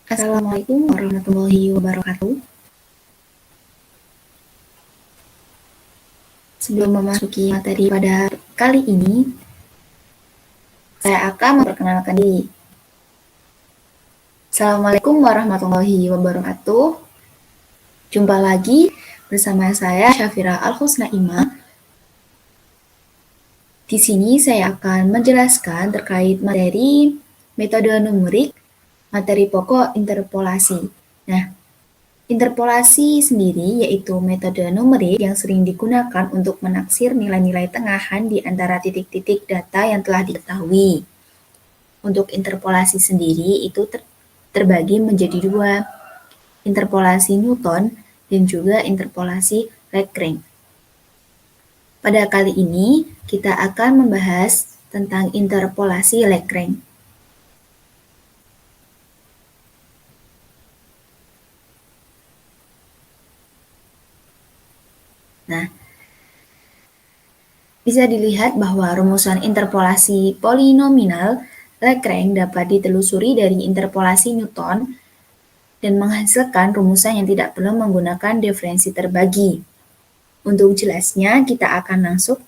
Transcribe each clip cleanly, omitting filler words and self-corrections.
Assalamualaikum warahmatullahi wabarakatuh. Sebelum memasuki materi pada kali ini, saya akan memperkenalkan diri. Assalamualaikum warahmatullahi wabarakatuh. Jumpa lagi bersama saya Syafira Al-Husnaima. Di sini saya akan menjelaskan terkait materi metode numerik, materi pokok interpolasi. Nah, interpolasi sendiri yaitu metode numerik yang sering digunakan untuk menaksir nilai-nilai tengahan di antara titik-titik data yang telah diketahui. Untuk interpolasi sendiri itu terbagi menjadi dua, interpolasi Newton dan juga interpolasi Lagrange. Pada kali ini kita akan membahas tentang interpolasi Lagrange. Nah, bisa dilihat bahwa rumusan interpolasi polinomial Lagrange dapat ditelusuri dari interpolasi Newton dan menghasilkan rumusan yang tidak perlu menggunakan diferensi terbagi. Untuk jelasnya, kita akan langsung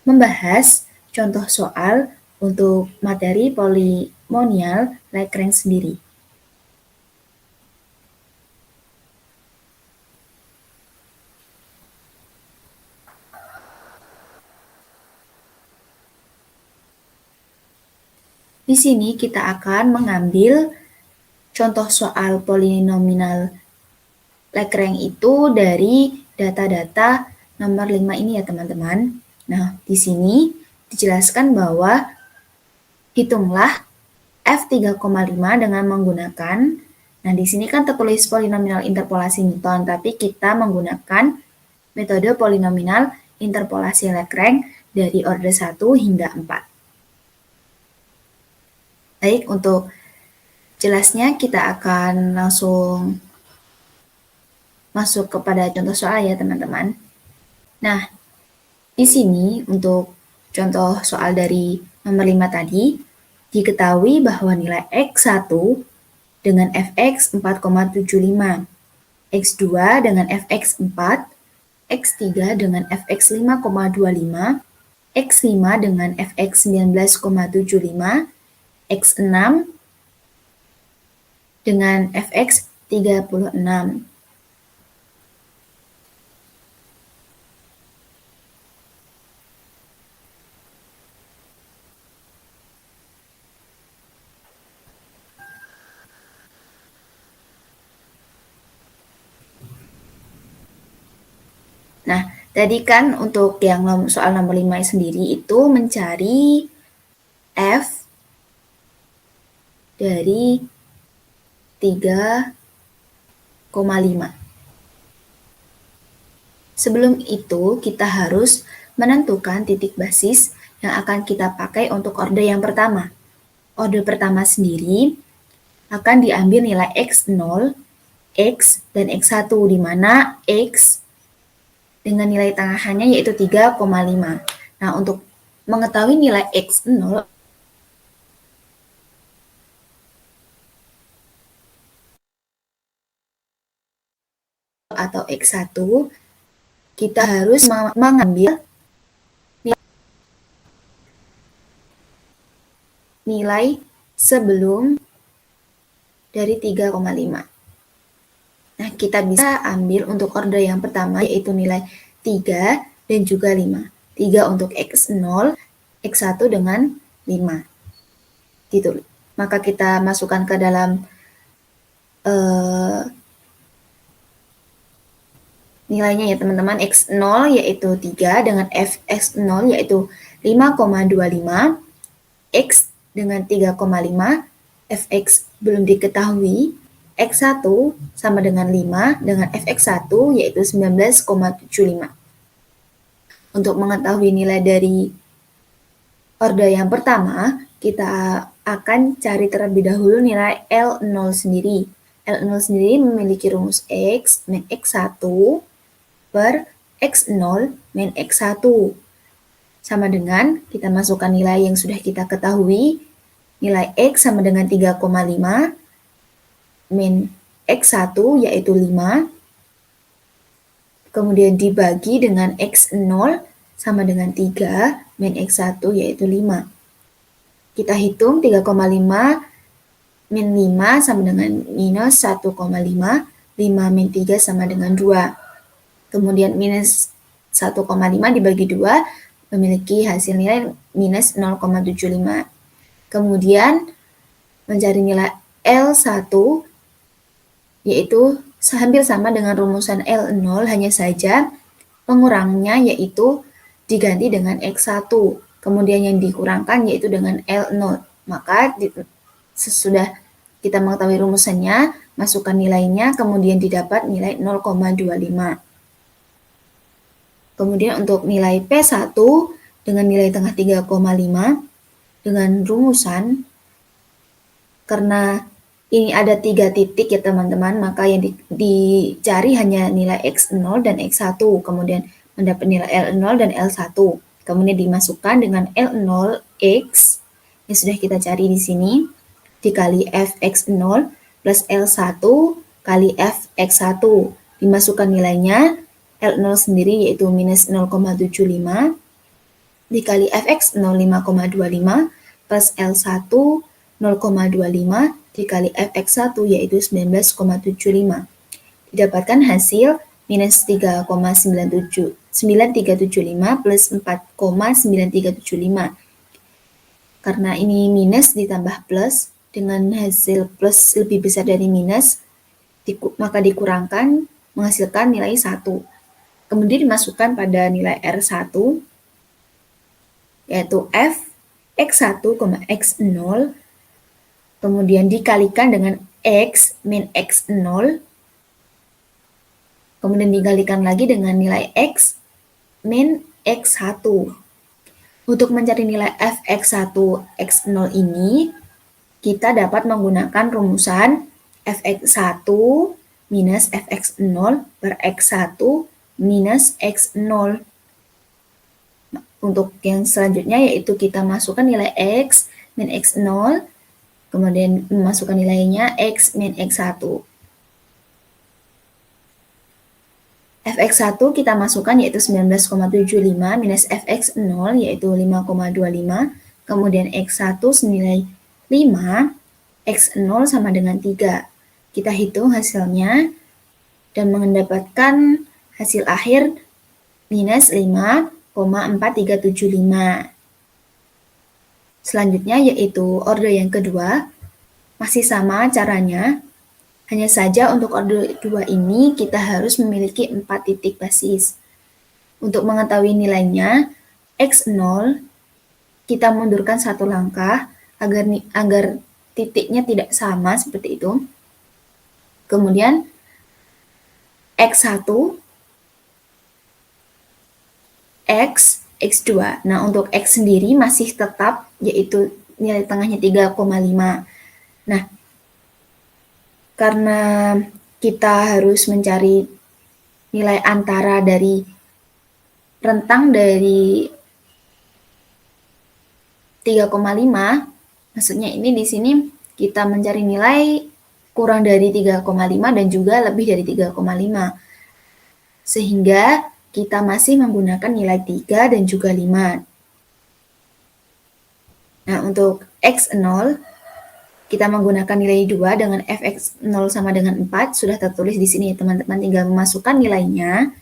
membahas contoh soal untuk materi polinomial Lagrange sendiri. Di sini kita akan mengambil contoh soal polinomial Lagrange itu dari data-data nomor 5 ini ya teman-teman. Nah, di sini dijelaskan bahwa hitunglah F3,5 dengan menggunakan, nah di sini kan tertulis polinomial interpolasi Newton, tapi kita menggunakan metode polinomial interpolasi Lagrange dari order 1 hingga 4. Baik, untuk jelasnya kita akan langsung masuk kepada contoh soal ya teman-teman. Nah, di sini untuk contoh soal dari nomor 5 tadi, diketahui bahwa nilai X1 dengan fx 4,75, X2 dengan fx 4, X3 dengan fx 5,25, X5 dengan fx 19,75, X6 dengan fx 36. Nah, tadi kan untuk yang soal nomor 5 sendiri itu mencari F dari 3,5. Sebelum itu, kita harus menentukan titik basis yang akan kita pakai untuk order yang pertama. Order pertama sendiri akan diambil nilai X0, X, dan X1, di mana X dengan nilai tengahannya yaitu 3,5. Nah, untuk mengetahui nilai X0 atau X1, kita harus mengambil nilai sebelum dari 3,5. Nah, kita bisa ambil untuk order yang pertama yaitu nilai 3 dan juga 5. 3 untuk X0, X1 dengan 5. Gitu. Maka kita masukkan ke dalam nilainya ya teman-teman. X0 yaitu 3 dengan Fx0 yaitu 5,25, X dengan 3,5, Fx belum diketahui, X1 sama dengan 5 dengan Fx1 yaitu 19,75. Untuk mengetahui nilai dari order yang pertama, kita akan cari terlebih dahulu nilai L0 sendiri. L0 sendiri memiliki rumus X min X1 per X0 min X1. Sama dengan kita masukkan nilai yang sudah kita ketahui, nilai X sama dengan 3,5, min X1 yaitu 5, kemudian dibagi dengan X0 sama dengan 3, min X1 yaitu 5. Kita hitung 3,5 min 5 sama dengan minus 1,5, 5 min 3 sama dengan 2. Kemudian minus 1,5 dibagi 2 memiliki hasil nilai minus 0,75. Kemudian mencari nilai L1 yaitu hampir sama dengan rumusan L0, hanya saja pengurangnya yaitu diganti dengan X1. Kemudian yang dikurangkan yaitu dengan L0. Maka sesudah kita mengetahui rumusannya, masukkan nilainya, kemudian didapat nilai 0,25. Kemudian untuk nilai P1 dengan nilai tengah 3,5 dengan rumusan, karena ini ada 3 titik ya teman-teman, maka yang dicari hanya nilai X0 dan X1, kemudian mendapat nilai L0 dan L1. Kemudian dimasukkan dengan L0X yang sudah kita cari di sini, dikali Fx0 plus L1 kali Fx1. Dimasukkan nilainya, L0 sendiri yaitu minus 0,75, dikali Fx0 5,25, plus L1 0,25, dikali Fx1 yaitu 19,75. Didapatkan hasil minus 3,9375 plus 4,9375. Karena ini minus ditambah plus, dengan hasil plus lebih besar dari minus, maka dikurangkan menghasilkan nilai 1. Kemudian dimasukkan pada nilai R1, yaitu F X1, X0, kemudian dikalikan dengan X min X0, kemudian dikalikan lagi dengan nilai X min X1. Untuk mencari nilai Fx1, X0 ini, kita dapat menggunakan rumusan Fx1 minus Fx0 per X1 minus X0. Untuk yang selanjutnya yaitu kita masukkan nilai X min X0, kemudian memasukkan nilainya X min X1. Fx1 kita masukkan yaitu 19,75 minus Fx0 yaitu 5,25, kemudian X1 senilai 5, X0 sama dengan 3. Kita hitung hasilnya dan mendapatkan hasil akhir minus 5,4375. Selanjutnya yaitu order yang kedua, masih sama caranya, hanya saja untuk order 2 ini kita harus memiliki 4 titik basis. Untuk mengetahui nilainya, X0 kita mundurkan 1 langkah agar titiknya tidak sama seperti itu. Kemudian X1, X, X2. Nah, untuk X sendiri masih tetap yaitu nilai tengahnya 3,5. Nah, karena kita harus mencari nilai antara dari rentang dari 3,5, maksudnya ini di sini kita mencari nilai kurang dari 3,5 dan juga lebih dari 3,5. Sehingga kita masih menggunakan nilai 3 dan juga 5. Nah, untuk X0 kita menggunakan nilai 2 dengan Fx0 sama dengan 4, sudah tertulis di sini teman-teman, tinggal memasukkan nilainya.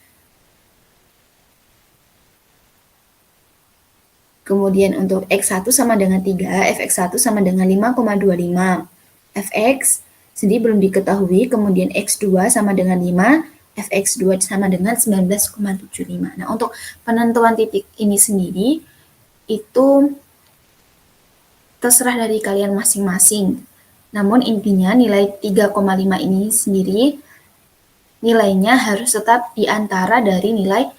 Kemudian untuk X1 sama dengan 3, Fx1 sama dengan 5,25. Fx sendiri belum diketahui, kemudian X2 sama dengan 5, Fx2 sama dengan 19,75. Nah, untuk penentuan titik ini sendiri, itu terserah dari kalian masing-masing. Namun intinya nilai 3,5 ini sendiri nilainya harus tetap di antara dari nilai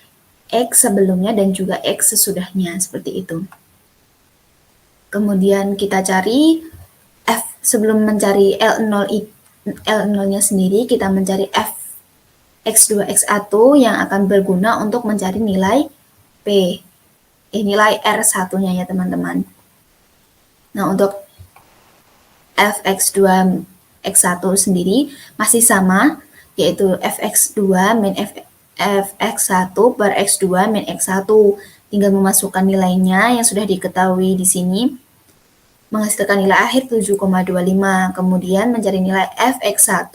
X sebelumnya dan juga X sesudahnya, seperti itu. Kemudian kita cari F, sebelum mencari L0-nya sendiri, kita mencari F X2, X1 yang akan berguna untuk mencari nilai P. Nilai R1-nya ya teman-teman. Nah, untuk Fx2 X1 sendiri masih sama, yaitu fx2 min fx1 per x2 min x1. Tinggal memasukkan nilainya yang sudah diketahui di sini, menghasilkan nilai akhir 7,25. Kemudian mencari nilai fx1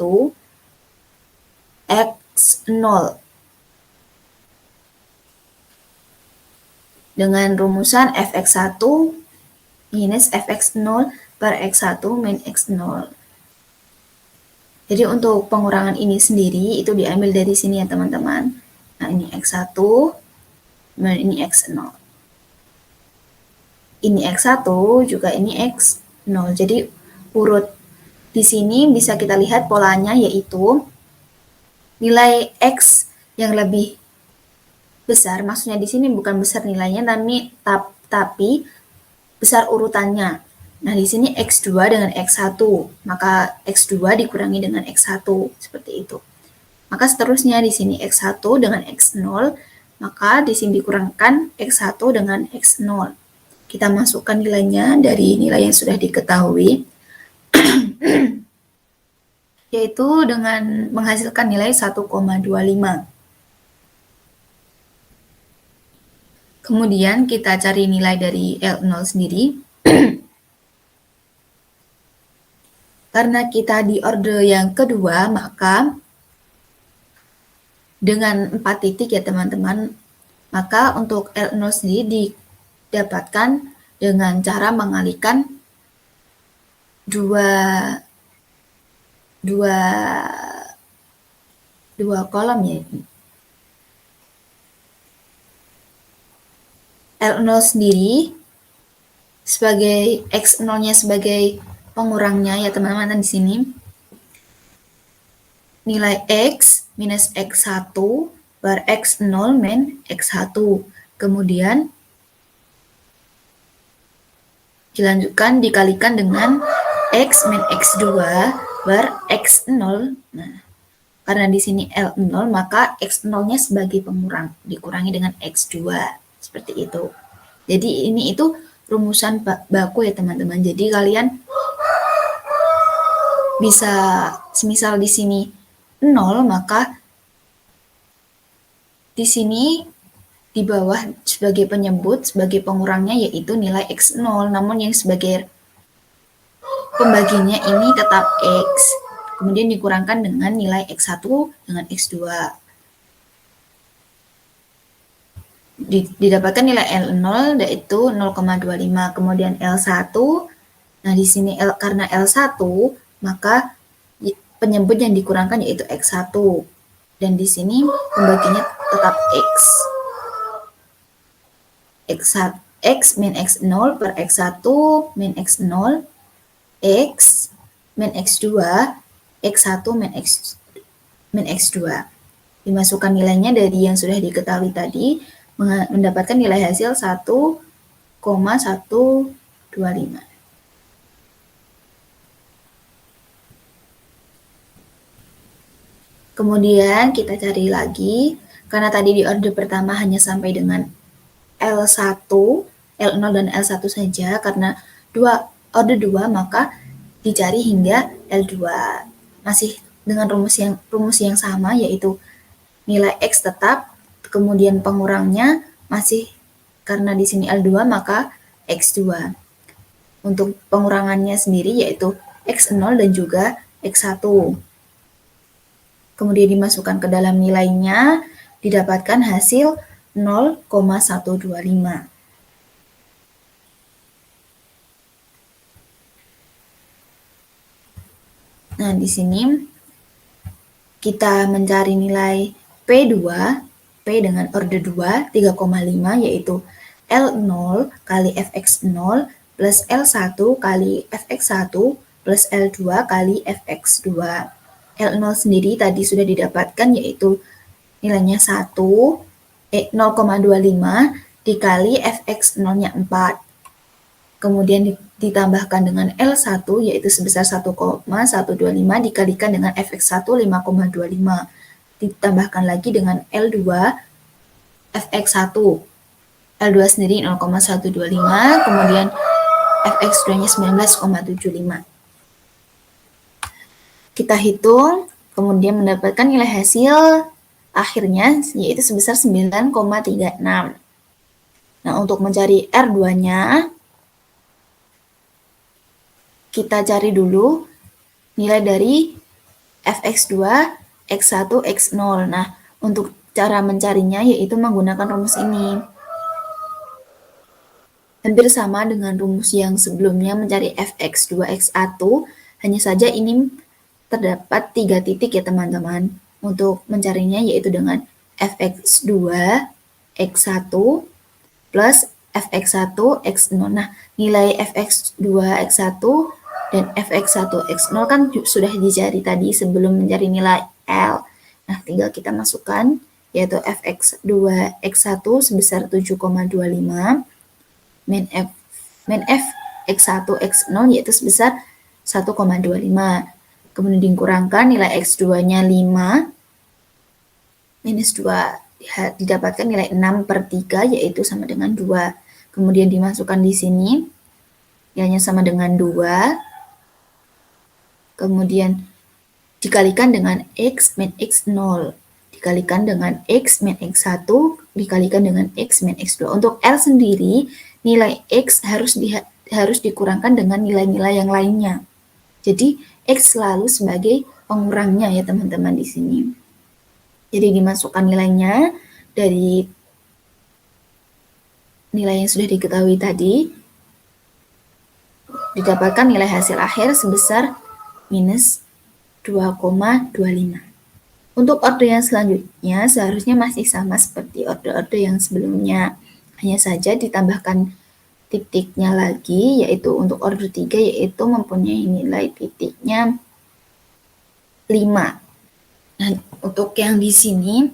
x0 dengan rumusan fx1 minus fx0 per x1 min x0. Jadi untuk pengurangan ini sendiri itu diambil dari sini ya teman-teman. Nah ini x1, dan ini x0. Ini x1 juga ini x0. Jadi urut di sini bisa kita lihat polanya, yaitu nilai x yang lebih besar, maksudnya di sini bukan besar nilainya tapi besar urutannya. Nah, di sini X2 dengan X1, maka X2 dikurangi dengan X1, seperti itu. Maka seterusnya di sini X1 dengan X0, maka di sini dikurangkan X1 dengan X0. Kita masukkan nilainya dari nilai yang sudah diketahui, yaitu dengan menghasilkan nilai 1,25. Kemudian kita cari nilai dari L0 sendiri. Karena kita di order yang kedua, maka dengan 4 titik ya teman-teman, maka untuk L0 sendiri didapatkan dengan cara mengalikan dua kolom ya. L0 sendiri sebagai X0-nya sebagai pengurangnya ya teman-teman, di sini nilai X minus X1 per X0 min X1. Kemudian dilanjutkan dikalikan dengan X min X2 per X0. Nah, karena di sini L0, maka X0-nya sebagai pengurang, dikurangi dengan X2. Seperti itu. Jadi ini itu rumusan baku ya teman-teman. Jadi kalian bisa, semisal di sini 0, maka di sini di bawah sebagai penyebut, sebagai pengurangnya yaitu nilai X0, namun yang sebagai pembaginya ini tetap X. Kemudian dikurangkan dengan nilai X1 dengan X2. Didapatkan nilai L0 yaitu 0,25. Kemudian L1, nah di sini karena L1, maka penyebut yang dikurangkan yaitu X1. Dan di sini pembaginya tetap X. X min X0 per X1 min X0, X min X2, X1 min X2. Dimasukkan nilainya dari yang sudah diketahui tadi, mendapatkan nilai hasil 1,125. Kemudian kita cari lagi, karena tadi di order pertama hanya sampai dengan L1, L0 dan L1 saja, karena order 2 maka dicari hingga L2. Masih dengan rumus yang sama, yaitu nilai X tetap, kemudian pengurangnya masih, karena di sini L2 maka X2. Untuk pengurangannya sendiri yaitu X0 dan juga X1. Kemudian dimasukkan ke dalam nilainya, didapatkan hasil 0,125. Nah, di sini kita mencari nilai P2, P dengan order 2, 3,5, yaitu L0 kali Fx0 plus L1 kali Fx1 plus L2 kali Fx2. L0 sendiri tadi sudah didapatkan, yaitu nilainya 0,25 dikali Fx0-nya 4. Kemudian ditambahkan dengan L1 yaitu sebesar 1,125 dikalikan dengan Fx1 5,25. Ditambahkan lagi dengan L2 Fx1. L2 sendiri 0,125, kemudian Fx2-nya 19,75. Kita hitung, kemudian mendapatkan nilai hasil akhirnya yaitu sebesar 9,36. Nah, untuk mencari R2-nya, kita cari dulu nilai dari fx2, x1, x0. Nah, untuk cara mencarinya yaitu menggunakan rumus ini. Hampir sama dengan rumus yang sebelumnya mencari fx2, x1, hanya saja ini terdapat 3 titik ya teman-teman. Untuk mencarinya yaitu dengan fx2, x1, plus fx1, x0. Nah, nilai fx2, x1, dan fx1, x0 kan sudah dicari tadi sebelum mencari nilai L. Nah, tinggal kita masukkan, yaitu fx2, x1 sebesar 7,25, min f x1, x0 yaitu sebesar 1,25. Kemudian dikurangkan nilai x2-nya 5, minus 2, didapatkan nilai 6/3 yaitu sama dengan 2. Kemudian dimasukkan di sini, nilainya sama dengan 2. Kemudian dikalikan dengan x min x0, dikalikan dengan x min x1, dikalikan dengan x min x2. Untuk L sendiri, nilai x harus dikurangkan dengan nilai-nilai yang lainnya. Jadi, x selalu sebagai pengurangnya ya teman-teman di sini. Jadi dimasukkan nilainya dari nilai yang sudah diketahui tadi, didapatkan nilai hasil akhir sebesar minus 2,25. Untuk order yang selanjutnya seharusnya masih sama seperti order-order yang sebelumnya. Hanya saja ditambahkan titiknya lagi, yaitu untuk order 3 yaitu mempunyai nilai titiknya 5. Dan untuk yang di sini,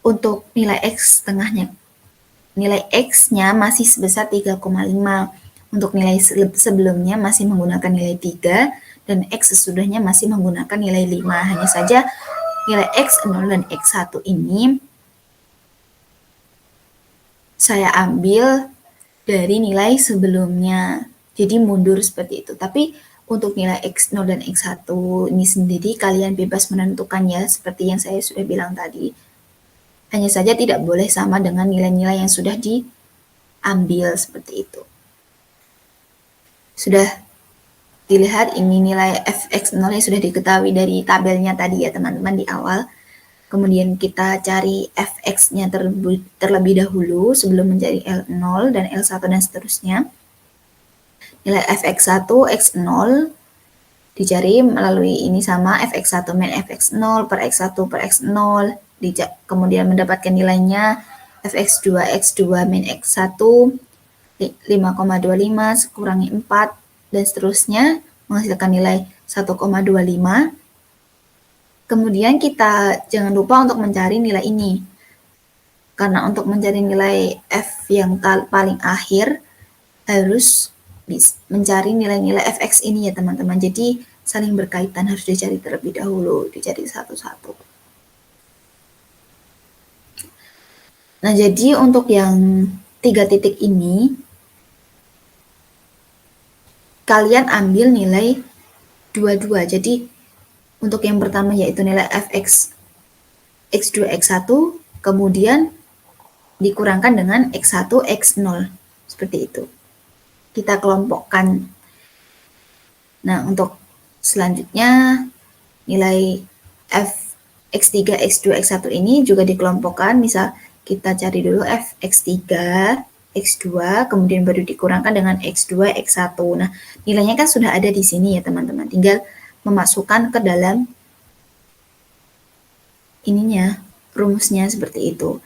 untuk nilai X tengahnya, nilai X-nya masih sebesar 3,5. Untuk nilai sebelumnya masih menggunakan nilai 3, dan X sesudahnya masih menggunakan nilai 5. Hanya saja nilai X0 dan X1 ini saya ambil dari nilai sebelumnya. Jadi mundur seperti itu. Tapi untuk nilai X0 dan X1 ini sendiri kalian bebas menentukan ya, seperti yang saya sudah bilang tadi. Hanya saja tidak boleh sama dengan nilai-nilai yang sudah diambil seperti itu. Sudah dilihat ini nilai fx0 yang sudah diketahui dari tabelnya tadi ya teman-teman di awal. Kemudian kita cari fx-nya terlebih dahulu sebelum mencari L0 dan L1 dan seterusnya. Nilai fx1, x0 dicari melalui ini sama fx1 min fx0 per x1 per x0. Kemudian mendapatkan nilainya fx2, x2 min x1 5,25 kurangi 4 dan seterusnya menghasilkan nilai 1,25. Kemudian kita jangan lupa untuk mencari nilai ini. Karena untuk mencari nilai f yang paling akhir harus mencari nilai-nilai fx ini ya teman-teman. Jadi saling berkaitan, harus dicari terlebih dahulu, dicari satu-satu. Nah, jadi untuk yang 3 titik ini, kalian ambil nilai 22. Jadi untuk yang pertama yaitu nilai fx x2, x1, kemudian dikurangkan dengan x1, x0. Seperti itu. Kita kelompokkan. Nah, untuk selanjutnya nilai f x3, x2, x1 ini juga dikelompokkan. Misal kita cari dulu f x3, x2, kemudian baru dikurangkan dengan x2, x1. Nah, nilainya kan sudah ada di sini ya teman-teman. Tinggal memasukkan ke dalam ininya, rumusnya seperti itu.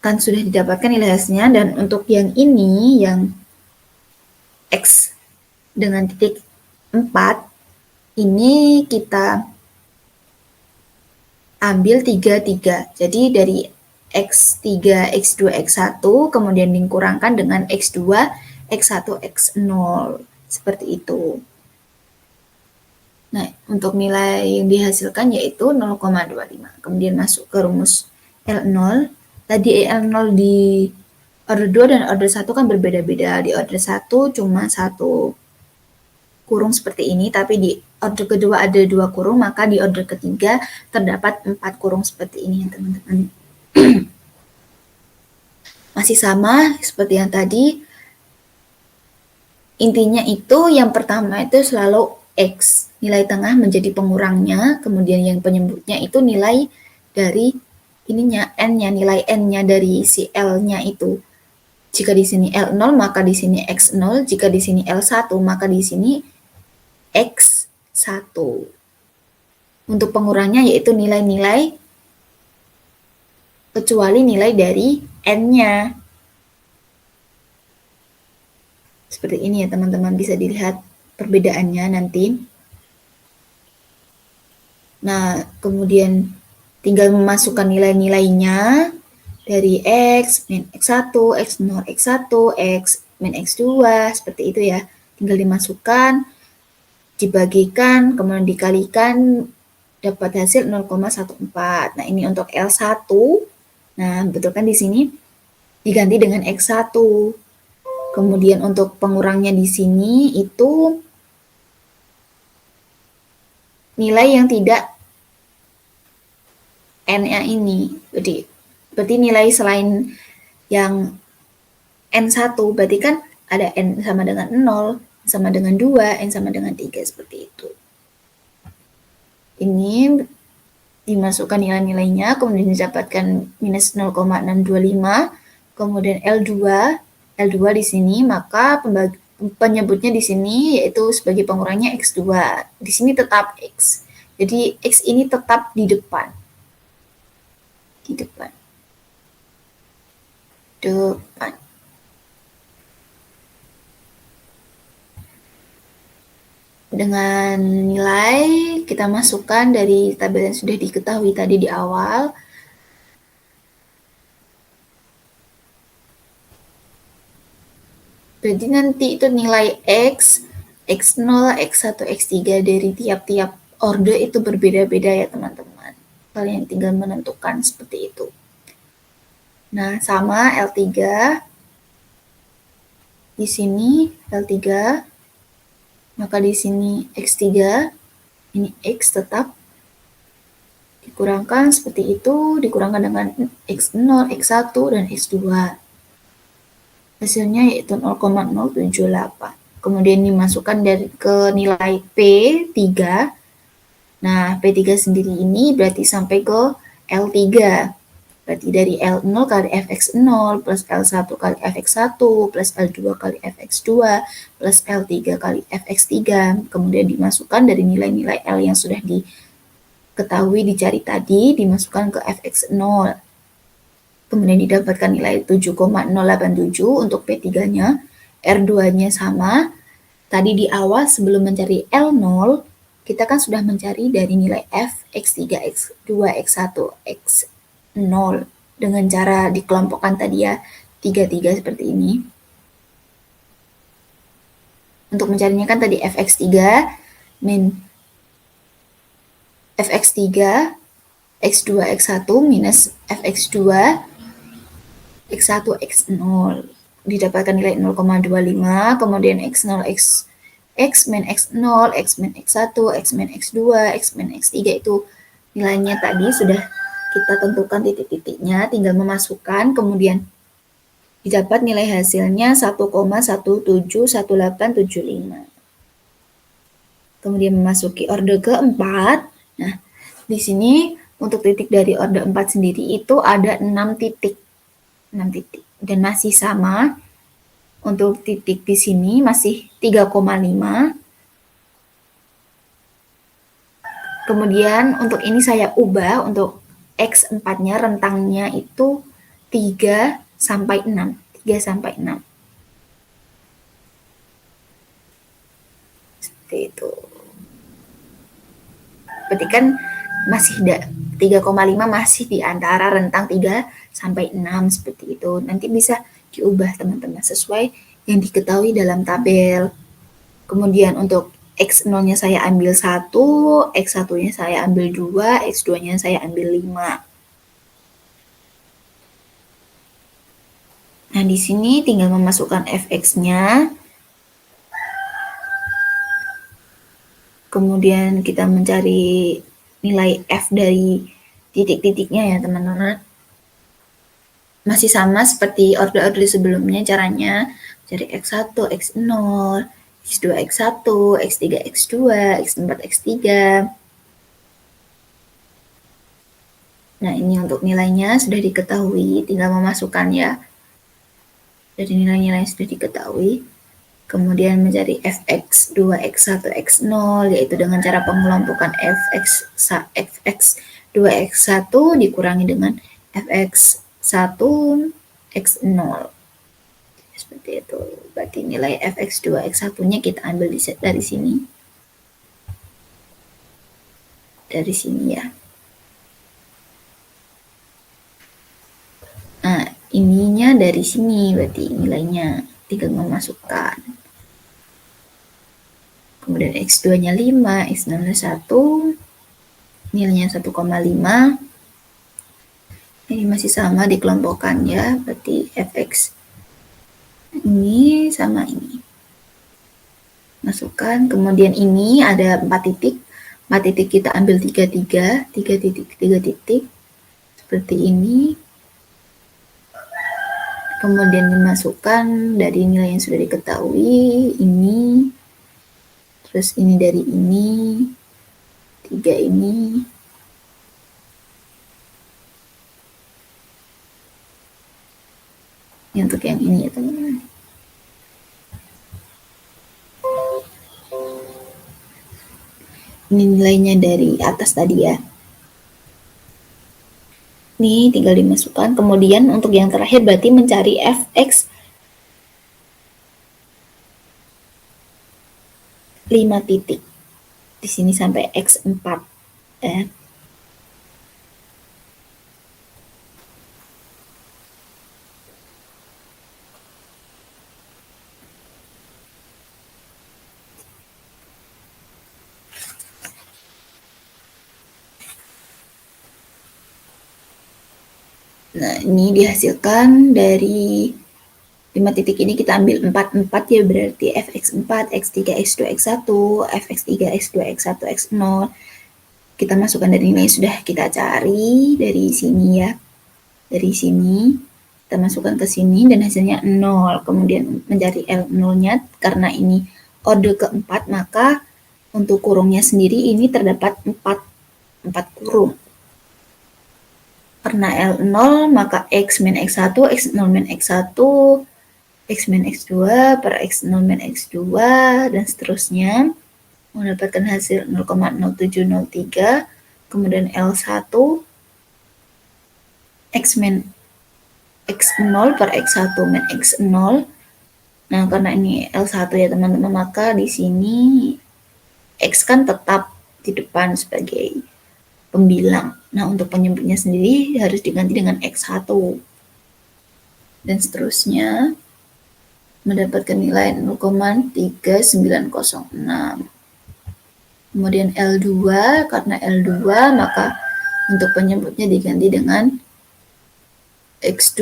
Kan sudah didapatkan nilai hasilnya, dan untuk yang ini, yang X dengan titik 4, ini kita ambil 3. Jadi dari X3, X2, X1, kemudian dikurangkan dengan X2, X1, X0. Seperti itu. Nah, untuk nilai yang dihasilkan yaitu 0,25. Kemudian masuk ke rumus L0. Tadi L0 di order 2 dan order 1 kan berbeda-beda. Di order 1 cuma 1 kurung seperti ini, tapi di order kedua ada 2 kurung, maka di order ketiga terdapat 4 kurung seperti ini ya teman-teman. Masih sama seperti yang tadi, intinya itu yang pertama itu selalu X, nilai tengah menjadi pengurangnya, kemudian yang penyebutnya itu nilai dari ininya, N-nya, nilai N-nya dari si L-nya itu. Jika di sini L0, maka di sini X0, jika di sini L1, maka di sini X1. Untuk pengurangnya yaitu nilai-nilai kecuali nilai dari N-nya. Seperti ini ya teman-teman, bisa dilihat perbedaannya nanti. Nah, kemudian tinggal memasukkan nilai-nilainya dari X, min X1, X0, X1, X, min X2, seperti itu ya. Tinggal dimasukkan, dibagikan, kemudian dikalikan, dapat hasil 0,14. Nah, ini untuk L1. Nah, betul kan di sini diganti dengan X1. Kemudian untuk pengurangnya di sini itu nilai yang tidak N-nya ini. Berarti nilai selain yang N1, berarti kan ada N sama dengan 0, sama dengan 2, N sama dengan 3, seperti itu. Ini dimasukkan nilai-nilainya, kemudian didapatkan minus 0,625, kemudian L2 di sini, maka penyebutnya di sini yaitu sebagai pengurangnya X2. Di sini tetap X. Jadi X ini tetap di depan. Dengan nilai kita masukkan dari tabel yang sudah diketahui tadi di awal. Berarti nanti itu nilai X, X0, X1, X3 dari tiap-tiap order itu berbeda-beda ya teman-teman. Kalian tinggal menentukan seperti itu. Nah, sama L3. Di sini L3. Maka di sini X3, ini X tetap dikurangkan seperti itu, dikurangkan dengan X0, X1, dan X2. Hasilnya yaitu 0,078. Kemudian dimasukkan ke nilai P3. Nah, P3 sendiri ini berarti sampai ke L3. Berarti dari L0 kali Fx0 plus L1 kali Fx1 plus L2 kali Fx2 plus L3 kali Fx3. Kemudian dimasukkan dari nilai-nilai L yang sudah diketahui dicari tadi, dimasukkan ke Fx0. Kemudian didapatkan nilai 7,087 untuk P3-nya. R2-nya sama. Tadi di awal sebelum mencari L0, kita kan sudah mencari dari nilai F, X3, X2, X1, X0 dengan cara dikelompokkan tadi ya, 3 seperti ini. Untuk mencarinya kan tadi Fx3 min Fx3 X2, X1 minus Fx2 X1, X0. Didapatkan nilai 0,25, kemudian X0, X min X0, X min X1, X min X2, X min X3 itu nilainya tadi sudah kita tentukan titik-titiknya, tinggal memasukkan, kemudian didapat nilai hasilnya 1,171875. Kemudian memasuki order keempat. Nah, di sini untuk titik dari order 4 sendiri itu ada 6 titik. Dan masih sama. Untuk titik di sini masih 3,5. Kemudian untuk ini saya ubah untuk X4-nya rentangnya itu 3 sampai 6. 3 sampai 6. Seperti itu. Berarti kan masih 3,5 masih di antara rentang 3 sampai 6 seperti itu. Nanti bisa diubah teman-teman sesuai yang diketahui dalam tabel. Kemudian untuk X0-nya saya ambil 1, X1-nya saya ambil 2, X2-nya saya ambil 5. Nah, di sini tinggal memasukkan Fx-nya. Kemudian kita mencari nilai F dari titik-titiknya ya teman-teman. Masih sama seperti order-order sebelumnya caranya. Cari X1, X0, X2, X1, X3, X2, X4, X3. Nah, ini untuk nilainya sudah diketahui, tinggal memasukkan ya. Dari nilai-nilai yang sudah diketahui. Kemudian mencari fx2, x1, x0, yaitu dengan cara pengelompokan fx2, x1 dikurangi dengan fx1, x0. Seperti itu. Berarti nilai fx2, x1-nya kita ambil dari sini. Dari sini ya. Nah, ininya dari sini, berarti nilainya tinggal memasukkan. Kemudian X2-nya 5, X0-nya 1, nilainya 1,5. Ini masih sama dikelompokkan ya, berarti Fx ini sama ini. Masukkan, kemudian ini ada 4 titik. 4 titik kita ambil 3 titik, seperti ini. Kemudian dimasukkan dari nilai yang sudah diketahui, ini. Terus ini dari ini, 3 ini. Ini untuk yang ini ya teman-teman. Ini nilainya dari atas tadi ya. Ini tinggal dimasukkan. Kemudian untuk yang terakhir berarti mencari fx 5 titik. Di sini sampai x4 ya. Nah, ini dihasilkan dari 5 titik ini kita ambil 4 ya, berarti fx4, x3, x2, x1, fx3, x2, x1, x0. Kita masukkan dari nilai yang sudah kita cari dari sini ya. Dari sini kita masukkan ke sini dan hasilnya 0. Kemudian mencari L0-nya, karena ini order keempat, maka untuk kurungnya sendiri ini terdapat 4 kurung. Karena L0, maka X min X1, X0 min X1, X min X2 per X0 min X2, dan seterusnya. Mendapatkan hasil 0,0703, kemudian L1, X min X0 per X1 min X0. Nah, karena ini L1 ya teman-teman, maka di sini X kan tetap di depan sebagai pembilang. Nah, untuk penyebutnya sendiri harus diganti dengan X1. Dan seterusnya mendapatkan nilai 0,3906. Kemudian L2, karena L2 maka untuk penyebutnya diganti dengan X2.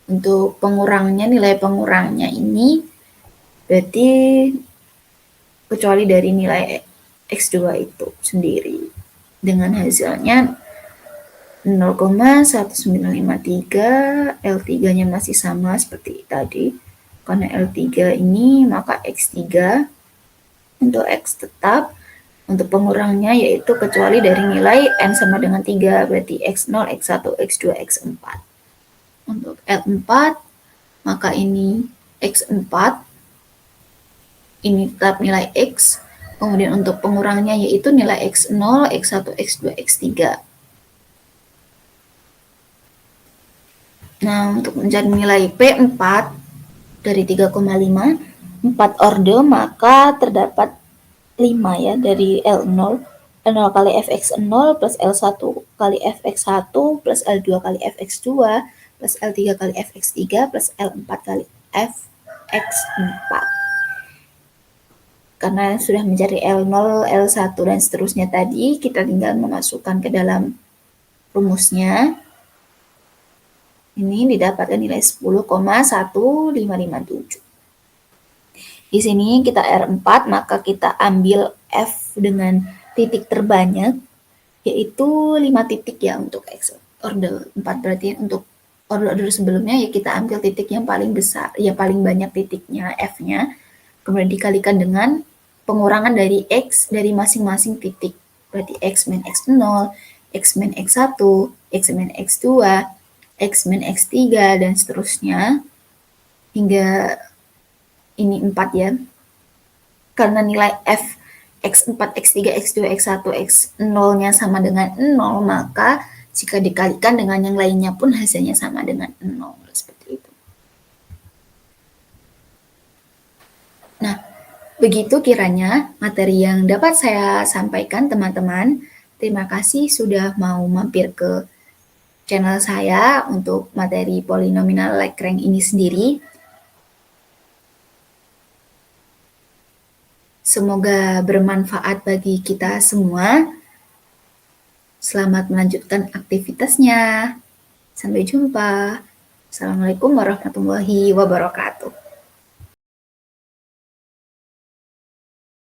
Untuk pengurangnya, nilai pengurangnya ini berarti kecuali dari nilai X2 itu sendiri. Dengan hasilnya 0,1953, L3-nya masih sama seperti tadi. Karena L3 ini, maka X3 untuk X tetap. Untuk pengurangnya yaitu kecuali dari nilai N sama dengan 3, berarti X0, X1, X2, X4. Untuk L4, maka ini X4, ini tetap nilai X. Kemudian untuk pengurangnya yaitu nilai X0, X1, X2, X3. Nah, untuk mencari nilai P4 dari 3,5, 4 orde, maka terdapat 5 ya dari L0. L0 kali fx0 plus L1 kali fx1 plus L2 kali fx2 plus L3 kali fx3 plus L4 kali fx4. Karena sudah mencari L0, L1, dan seterusnya tadi, kita tinggal memasukkan ke dalam rumusnya. Ini didapatkan nilai 10,1557. Di sini kita R4, maka kita ambil F dengan titik terbanyak, yaitu 5 titik ya untuk X order 4. Berarti untuk order sebelumnya ya kita ambil titik yang paling besar, yang paling banyak titiknya F-nya, kemudian dikalikan dengan pengurangan dari X dari masing-masing titik. Berarti X min X0, X min X1, X min X2, X min X3, dan seterusnya hingga ini 4 ya. Karena nilai F X4, X3, X2, X1, X0-nya sama dengan 0, maka jika dikalikan dengan yang lainnya pun hasilnya sama dengan 0. Seperti itu. Nah, begitu kiranya materi yang dapat saya sampaikan, teman-teman. Terima kasih sudah mau mampir ke channel saya untuk materi polinominal Lagrange ini sendiri. Semoga bermanfaat bagi kita semua. Selamat melanjutkan aktivitasnya. Sampai jumpa. Assalamualaikum warahmatullahi wabarakatuh.